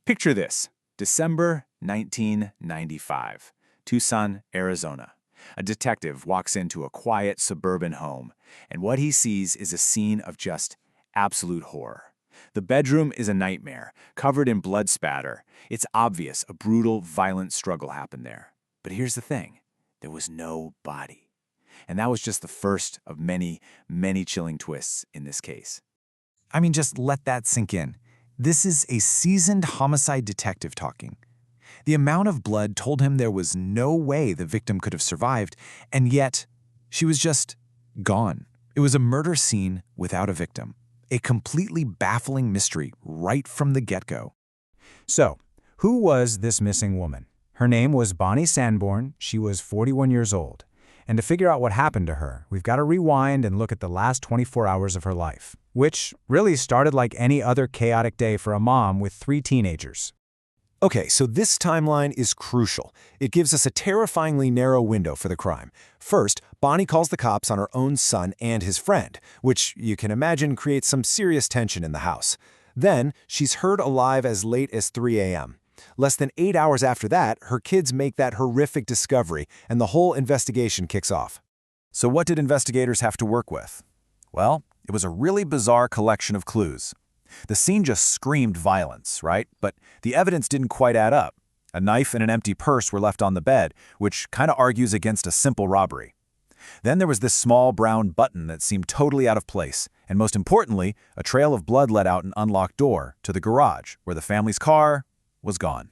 Picture this, December 1995, Tucson, Arizona. A detective walks into a quiet suburban home, and what he sees is a scene of just absolute horror. The bedroom is a nightmare, covered in blood spatter. It's obvious a brutal, violent struggle happened there. But here's the thing, there was no body. And that was just the first of many, many chilling twists in this case. I mean, just let that sink in. This is a seasoned homicide detective talking. The amount of blood told him there was no way the victim could have survived, and yet she was just gone. It was a murder scene without a victim. A completely baffling mystery right from the get-go. So, who was this missing woman? Her name was Bonnie Sanborn. She was 41 years old. And to figure out what happened to her, we've got to rewind and look at the last 24 hours of her life, which really started like any other chaotic day for a mom with 3 teenagers. Okay, so this timeline is crucial. It gives us a terrifyingly narrow window for the crime. First, Bonnie calls the cops on her own son and his friend, which you can imagine creates some serious tension in the house. Then, she's heard alive as late as 3 a.m. Less than 8 hours after that, her kids make that horrific discovery, and the whole investigation kicks off. So what did investigators have to work with? Well, it was a really bizarre collection of clues. The scene just screamed violence, right? But the evidence didn't quite add up. A knife and an empty purse were left on the bed, which kind of argues against a simple robbery. Then there was this small brown button that seemed totally out of place, and most importantly, a trail of blood led out an unlocked door to the garage, where the family's car was gone.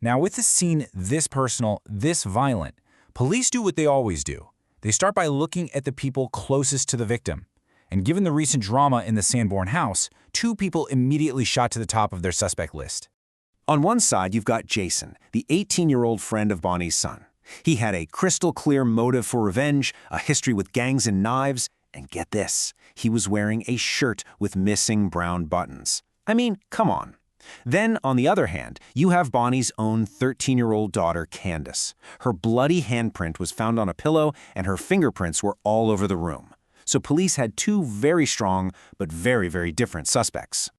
Now, with a scene this personal, this violent, police do what they always do. They start by looking at the people closest to the victim. And given the recent drama in the Sanborn house, 2 people immediately shot to the top of their suspect list. On one side, you've got Jason, the 18-year-old friend of Bonnie's son. He had a crystal-clear motive for revenge, a history with gangs and knives, and get this, he was wearing a shirt with missing brown buttons. I mean, come on. Then, on the other hand, you have Bonnie's own 13-year-old daughter, Candace. Her bloody handprint was found on a pillow, and her fingerprints were all over the room. So police had 2 very strong, but very, very different suspects.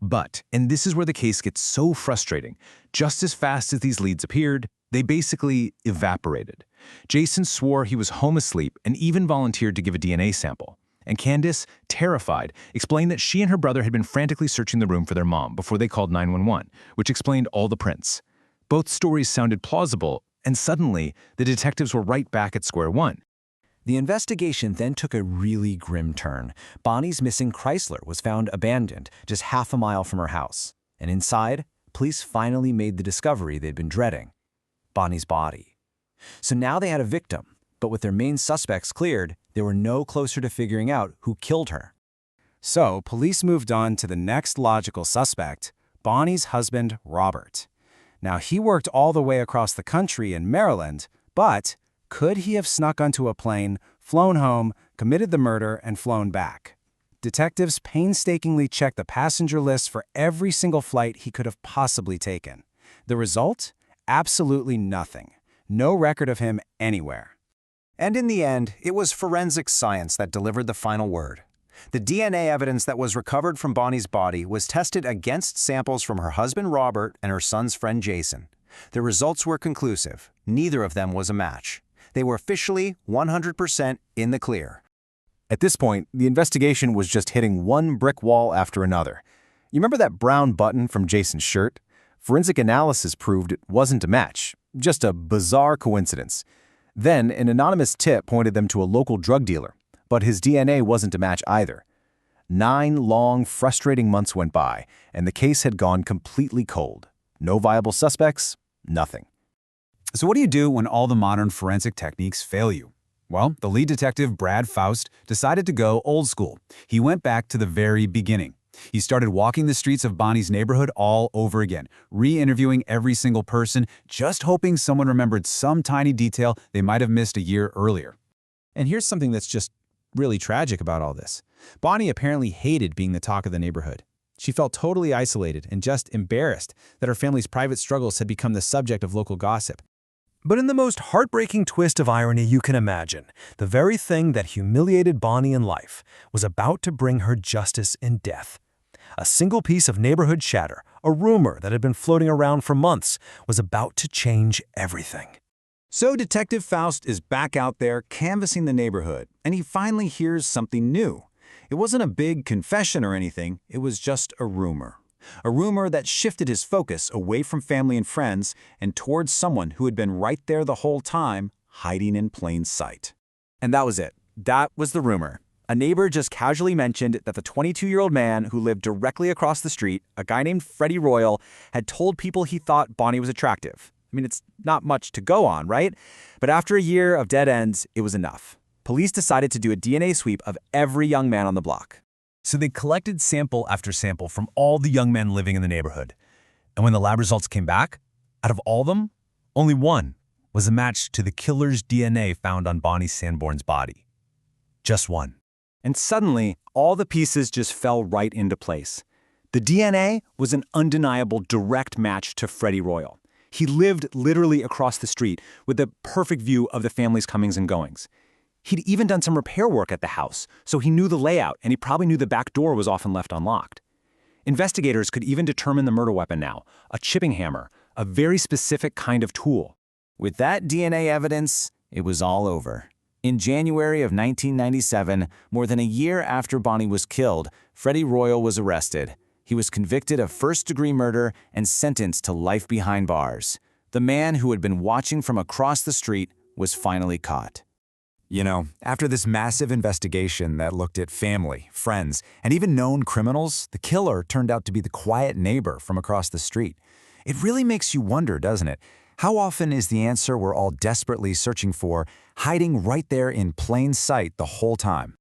But, and this is where the case gets so frustrating, just as fast as these leads appeared, they basically evaporated. Jason swore he was home asleep and even volunteered to give a DNA sample. And Candace, terrified, explained that she and her brother had been frantically searching the room for their mom before they called 911, which explained all the prints. Both stories sounded plausible, and suddenly, the detectives were right back at square one. The investigation then took a really grim turn. Bonnie's missing Chrysler was found abandoned just half a mile from her house. And inside, police finally made the discovery they'd been dreading: Bonnie's body. So now they had a victim, but with their main suspects cleared, they were no closer to figuring out who killed her. So, police moved on to the next logical suspect, Bonnie's husband, Robert. Now, he worked all the way across the country in Maryland, but could he have snuck onto a plane, flown home, committed the murder, and flown back? Detectives painstakingly checked the passenger list for every single flight he could have possibly taken. The result? Absolutely nothing. No record of him anywhere. And in the end, it was forensic science that delivered the final word. The DNA evidence that was recovered from Bonnie's body was tested against samples from her husband Robert and her son's friend Jason. The results were conclusive. Neither of them was a match. They were officially 100% in the clear. At this point, the investigation was just hitting one brick wall after another. You remember that brown button from Jason's shirt? Forensic analysis proved it wasn't a match, just a bizarre coincidence. Then, an anonymous tip pointed them to a local drug dealer, but his DNA wasn't a match either. 9 long, frustrating months went by, and the case had gone completely cold. No viable suspects, nothing. So what do you do when all the modern forensic techniques fail you? Well, the lead detective, Brad Faust, decided to go old school. He went back to the very beginning. He started walking the streets of Bonnie's neighborhood all over again, re-interviewing every single person, just hoping someone remembered some tiny detail they might have missed a year earlier. And here's something that's just really tragic about all this. Bonnie apparently hated being the talk of the neighborhood. She felt totally isolated and just embarrassed that her family's private struggles had become the subject of local gossip. But in the most heartbreaking twist of irony you can imagine, the very thing that humiliated Bonnie in life was about to bring her justice in death. A single piece of neighborhood chatter, a rumor that had been floating around for months, was about to change everything. So Detective Faust is back out there canvassing the neighborhood, and he finally hears something new. It wasn't a big confession or anything, it was just a rumor. A rumor that shifted his focus away from family and friends and towards someone who had been right there the whole time, hiding in plain sight. And that was it. That was the rumor. A neighbor just casually mentioned that the 22-year-old man who lived directly across the street, a guy named Freddie Royal, had told people he thought Bonnie was attractive. I mean, it's not much to go on, right? But after a year of dead ends, it was enough. Police decided to do a DNA sweep of every young man on the block. So they collected sample after sample from all the young men living in the neighborhood. And when the lab results came back, out of all of them, only one was a match to the killer's DNA found on Bonnie Sanborn's body. Just one. And suddenly, all the pieces just fell right into place. The DNA was an undeniable direct match to Freddie Royal. He lived literally across the street with a perfect view of the family's comings and goings. He'd even done some repair work at the house, so he knew the layout and he probably knew the back door was often left unlocked. Investigators could even determine the murder weapon now, a chipping hammer, a very specific kind of tool. With that DNA evidence, it was all over. In January of 1997, more than a year after Bonnie was killed, Freddie Royal was arrested. He was convicted of first-degree murder and sentenced to life behind bars. The man who had been watching from across the street was finally caught. You know, after this massive investigation that looked at family, friends, and even known criminals, the killer turned out to be the quiet neighbor from across the street. It really makes you wonder, doesn't it? How often is the answer we're all desperately searching for hiding right there in plain sight the whole time?